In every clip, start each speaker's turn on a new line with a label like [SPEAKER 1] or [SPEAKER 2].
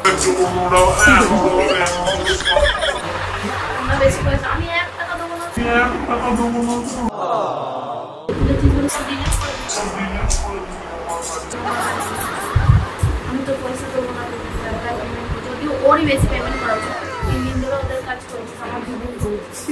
[SPEAKER 1] আমি তো পয়সা দেবো না, যদিও ওরই বেশি পেমেন্ট করা উচিত। 3 দিন ধরে ওদের কাজ করছে, আমার দিদির করছে।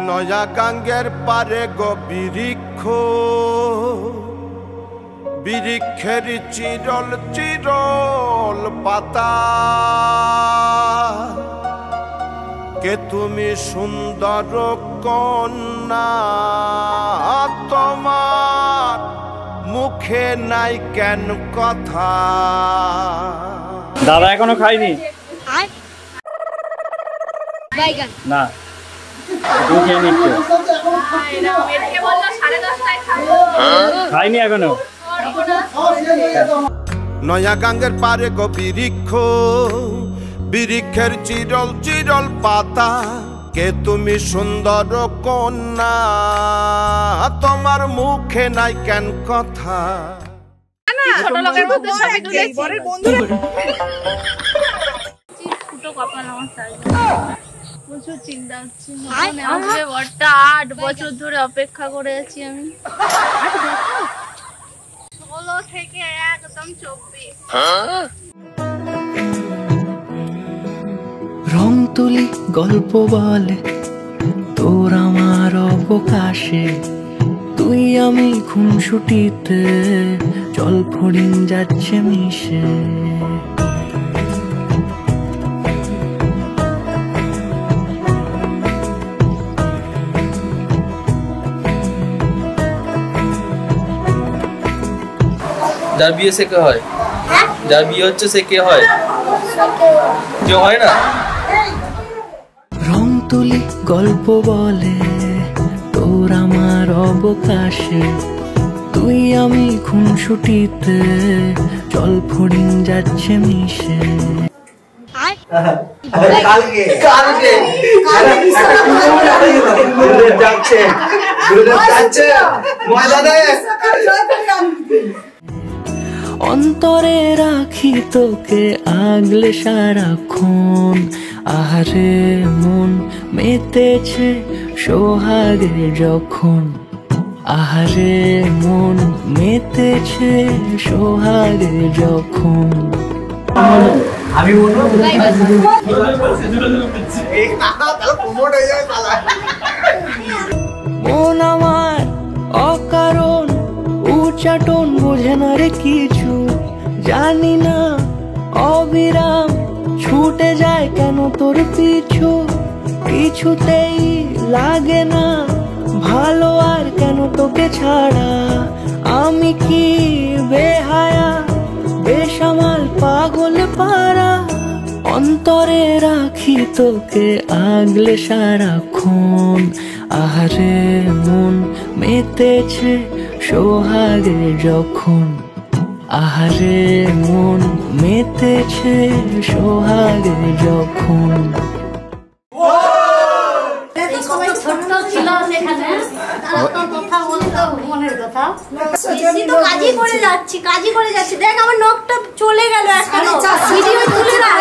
[SPEAKER 2] নয়া গাঙ্গের পারে গো বৃক্ষ, বৃক্ষের চিরল চিরল পাতা, কে তুমি সুন্দর কন্যা, তোমার মুখে নাই কেন কথা।
[SPEAKER 3] দাদা এখনো খাইনি না, খাইনি এখনো।
[SPEAKER 2] নয়া গাঙ্গের পারে গো বৃক্ষ, বৃক্ষের চিরল চিরল পাতা, কে তুমি সুন্দর কন্যা, তোমার মুখে নাই কেন কথা।
[SPEAKER 1] ছোট লোকের মধ্যে ছবি তুলেছি, ছোট কপাল আমার তাই প্রচুর চিন্তা হচ্ছে। আসবে বড়টা 8 বছর ধরে অপেক্ষা করে আছি আমি, 16 থেকে একদম 24।
[SPEAKER 4] রং তুলি গল্প বলে তোর আমার অবকাশে, তুই আমি খুনসুটিতে জল ফড়িং যাচ্ছে মিশে।
[SPEAKER 5] যার বিয়ে সে কে হয়? যার বিয়ে হচ্ছে সে কে হয়? কেউ হয় না।
[SPEAKER 4] রং তুলি গল্প বলে তোর আমার অবকাশে, তুই আমি খুনসুটিতে জল ফড়িং যাচ্ছে মিশে। অন্তরে রাখি তোকে আগলে সারাক্ষণ, আহারে মন মেতেছে সোহাগে যখন, আহারে মন মেতেছে সোহাগে যখন। আমি মন আমার অকারণ উচ্চাটন বোঝে না রে কিছু, জানি না অবিরাম ছুটে যায় কেন তোর পিছু, কিছুতেই লাগে না ভালো আর কেন তোকে ছাড়া। আমি কি বেহায়া বেসামাল পাগল পারা, অন্তরে রাখি তোকে আগলে সারাক্ষণ, আহারে মন মেতেছে সোহাগে যখন, আহারে মন মেতেছে সোহাগে যখন।
[SPEAKER 1] ছোট্ট ছিল সেখানে কথা বলতো মনের কথা, বেশি তো কাজই করে যাচ্ছি। দেখ আমার নখটা চলে গেল, একটা ভিডিও তুলে না।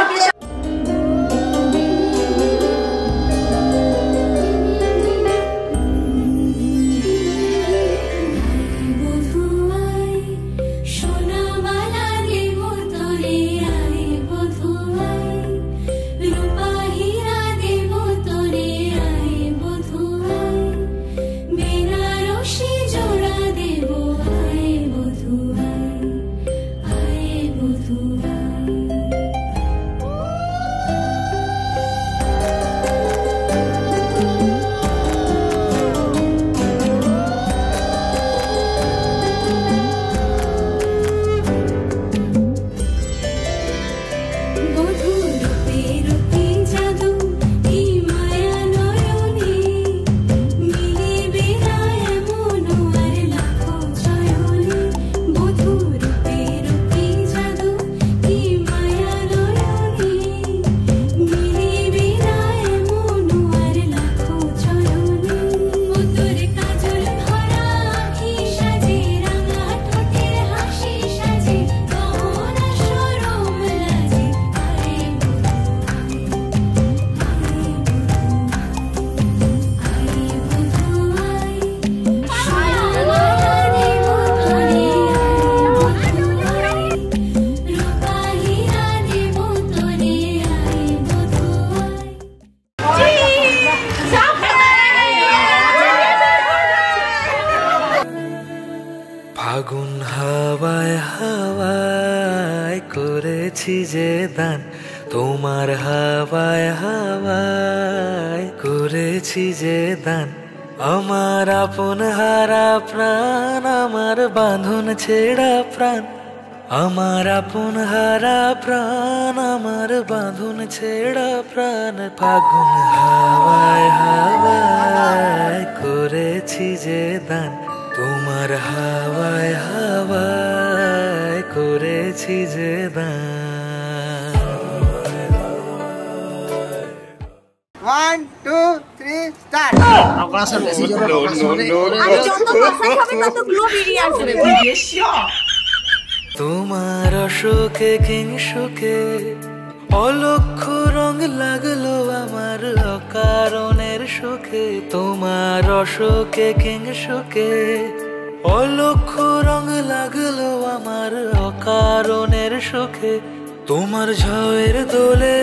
[SPEAKER 4] করেছি যে দান তোমার হাওয়ায় হাওয়ায় করেছি যে দান আমার আপন হারা প্রাণ আমার বাঁধন ছেড়া প্রাণ আমার আপন হারা প্রাণ আমার বাঁধন ছেড়া প্রাণ ফাগুন হাওয়ায় হাওয়ায় করেছি যে দান তোমার হাওয়ায় হাওয়ায় করেছি যে দান
[SPEAKER 6] 1 2 3 স্টার্ট
[SPEAKER 4] তোমার অশোকে কিংসুকে অলক্ষ্য রং লাগলো আমার অকারণের সুখে তোমার অশোকে কিংসুকে অলক্ষ্য রং লাগলো আমার অকারণের সুখে তোমার ঝড়ের দোলে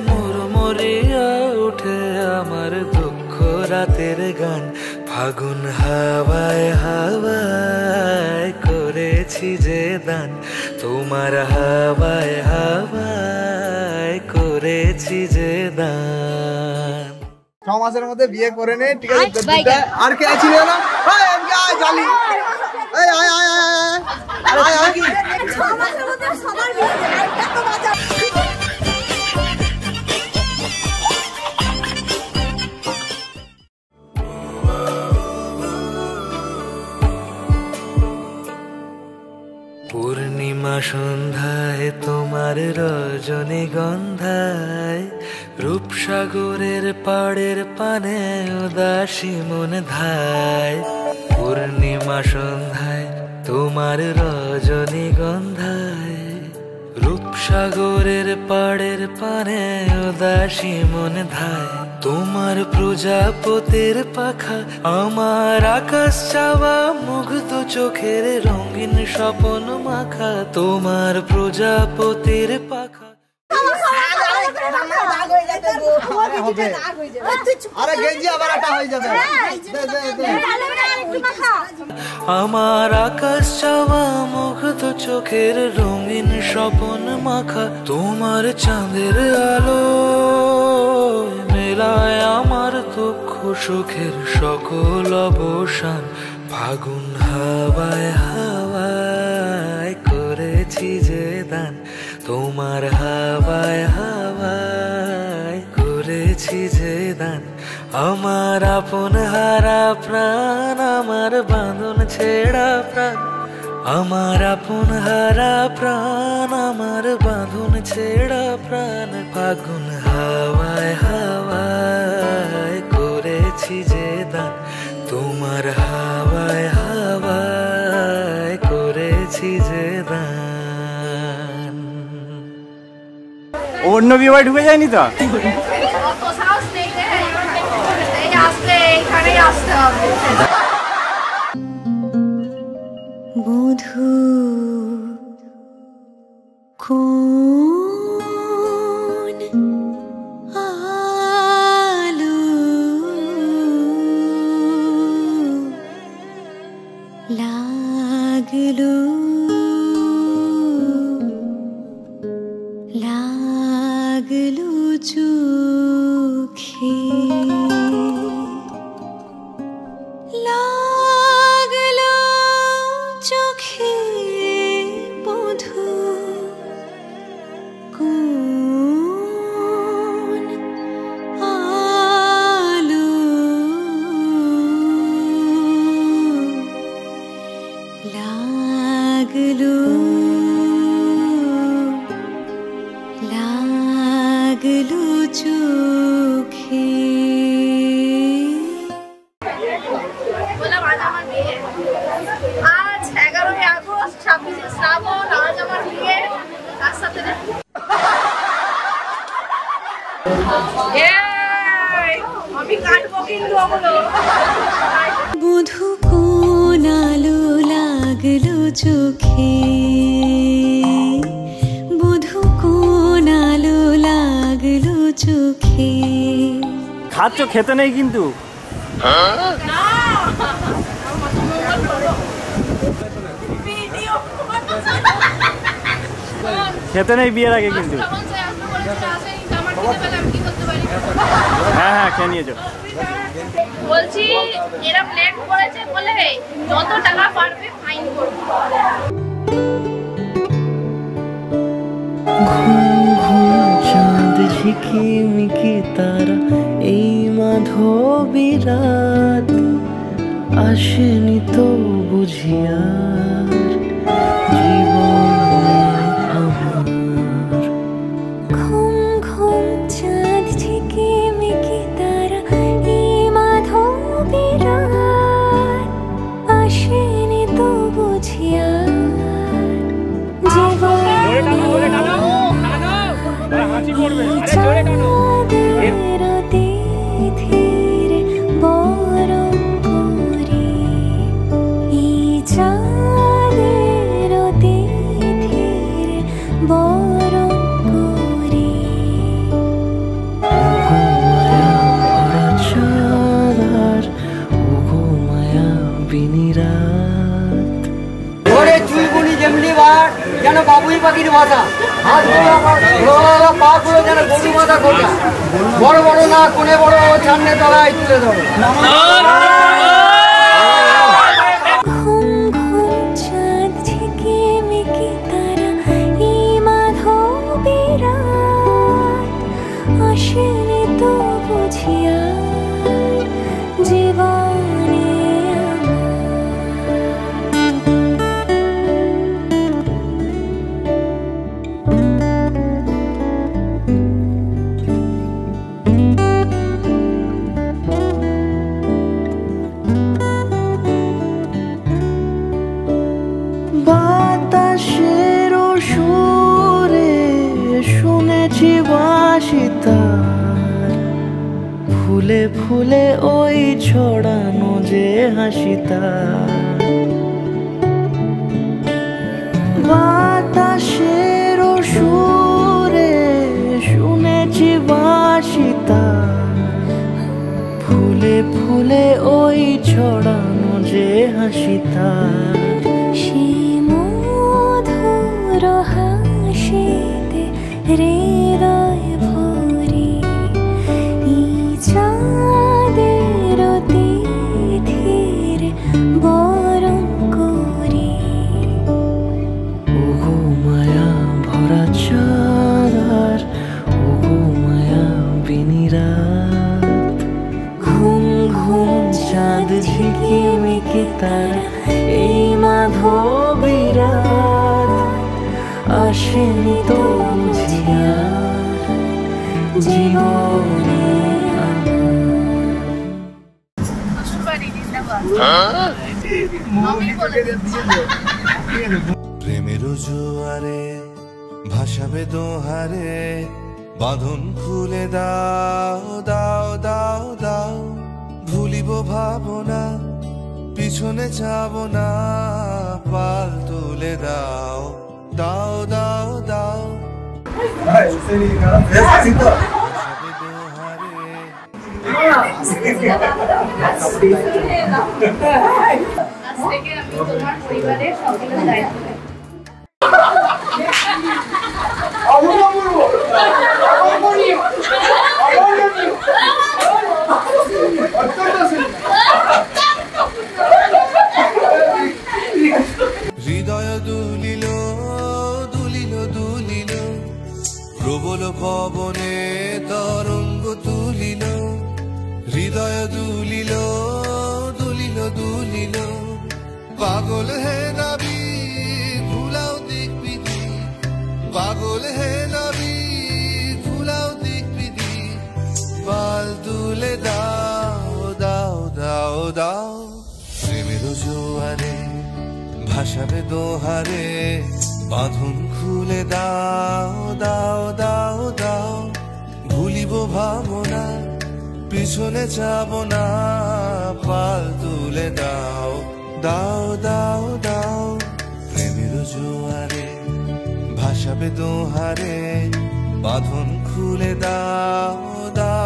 [SPEAKER 4] মুরমুরিয়া উঠে আমার দুঃখ রাতের গান ফাগুন হাওয়ায় হাওয়ায় করেছি যে দান তোমার হাওয়ায় হাওয়ায় করেছি যে দান
[SPEAKER 6] 6 মাসের মধ্যে বিয়ে করে নে ঠিক আছে আর কে ছিল না এই জালি এই আয় আয় আয় আয় কি
[SPEAKER 1] 6 মাসের মধ্যে সবার বিয়ে এটা তো মজা
[SPEAKER 4] পূর্ণিমা সন্ধ্যায় তোমার রজনীগন্ধায় রূপসাগরের পাড়ের পানে উদাসী মন ধায় পূর্ণিমা সন্ধ্যায় তোমার রজনীগন্ধায় রূপসাগরের পাড়ের পানে উদাসী মন ধায় তোমার প্রজাপতির পাখা আমার আকাশ চাওয়া মুগ্ধ চোখের রঙিন স্বপন মাখা তোমার প্রজাপতির পাখা
[SPEAKER 6] আরে গেঞ্জি আবার আটা হয়ে যাবে
[SPEAKER 4] আমার আকাশ চাওয়া মুগ্ধ চোখের রঙিন স্বপন মাখা তোমার চাঁদের আলো মেলায় আমার দুঃখ সুখের সকল অবসান ফাগুন হাওয়ায় হাওয়ায় করেছি যে দান তোমার হাওয়ায় হাওয়ায় করেছি যে দান আমার আপন হারা প্রাণ আমার বাঁধন ছেড়া প্রাণ আমার আপন হারা প্রাণ আমার বাঁধন ছেড়া প্রাণ ফাগুন হাওয়ায় হাওয়ায় করেছি যে দান তোমার হাওয়ায় হাওয়ায় করেছি যে দান
[SPEAKER 3] অন্য বিবাহ ঢুকে যায়নি তো
[SPEAKER 7] বধূ কোন আলো লাগলো লাগলো চোখে লাগলো চোখে বধূ কোন আলো লাগলো লাগলো চোখে
[SPEAKER 1] আজ 11ই আগস্ট 26শে শ্রাবণ আজ আমার বিয়ে তার সাথে আমি কাটবো কিন্তু ওগুলো
[SPEAKER 7] বধূ কোন আলো লাগলো চোখে বধূ কোন আলো লাগলো চোখে
[SPEAKER 3] খাচ্ছ খেতে নেই কিন্তু খেতে নেই বিয়ের আগে কিন্তু। হ্যাঁ হ্যাঁ খেয়ে নিয়েছো।
[SPEAKER 8] বলছি এরকম লেট করেছে বলে যত টাকা পারবে ফাইন করবে।
[SPEAKER 4] চাঁদ ঝিকিমিকি তারা এই মাধবী রাত আসেনি তো বুঝিয়ার জীবনে আমার।
[SPEAKER 7] ঘুম ঘুম চাঁদ ঝিকিমিকি তারা এই মাধবী রাত আসেনি তো বুঝিয়ার জীবনে চাঁদের তিথিরে বরং করি এই চাঁদের তিথিরে বরং করি।
[SPEAKER 4] চাঁদার ওগো মায়া বিনিরাত।
[SPEAKER 6] ওরে চুলগুলি যেমনি বার যেন বাবুই পাখির বাসা, হাত পা গুলো যেন গরু মাথা খোঁজা, বড় বড় না কোনে বড় সামনে তলায় তুলে ধরো।
[SPEAKER 7] ঘুম ঘুম চাঁদ ঝিকিমিকি তারা এই মাধবী রাত আসেনি তো বুঝিয়ার জীবনে
[SPEAKER 4] বাতাসের সুরে শুনেছি বাঁশি তার, ফুলে ফুলে ওই ছড়ানো যে হাসি তার। বাতাসের সুরে শুনেছি বাঁশি তার, ফুলে ফুলে ওই ছড়ানো যে হাসি তার।
[SPEAKER 7] সে মধুর হাসিতে হৃদয় ভরি এই চাঁদের তিথিরে বরং করি।
[SPEAKER 4] ওগো মায়া ভরা চাঁদার ওগো মায়া বিনিরাত। ঘুম ঘুম চাঁদ ঝিকিমিকি তারা এই মাধবী রাত আসেনি তো বুঝিয়ার জীবনে
[SPEAKER 2] প্রেমের জোয়ারে ভাসাবে দোহারে, বাঁধন খুলে দাও দাও দাও দাও, ভুলিব ভাবনা পিছনে যাব না, পাল তুলে দাও দাও দাও দাও। ভাসাবে দোহারে
[SPEAKER 8] আজ থেকে আমি তোমার পরিবারের সকলের দায়িত্ব নেব।
[SPEAKER 2] হৃদয় দুলিল দুলিল দুলিল, প্রবল পবনে তরঙ্গ তুলিল। হৃদয় দুলিল দুলিল দুলিল, পাগল হে নবী ভুলাও দিক বিধি, পাগল হে নবী ভুলাও দিক বিধি। পাল তুলে দাও দাও দাও দাও, প্রেমের জোয়ারে ভাসাবে দোহারে, বাঁধন খুলে দাও দাও দাও দাও। ভুলিব ভাবনা পিছনে যাব না, পাল তুলে দাও দাও দাও দাও। প্রেমের জোয়ারে ভাসাবে দোহারে, বাঁধন খুলে দাও দাও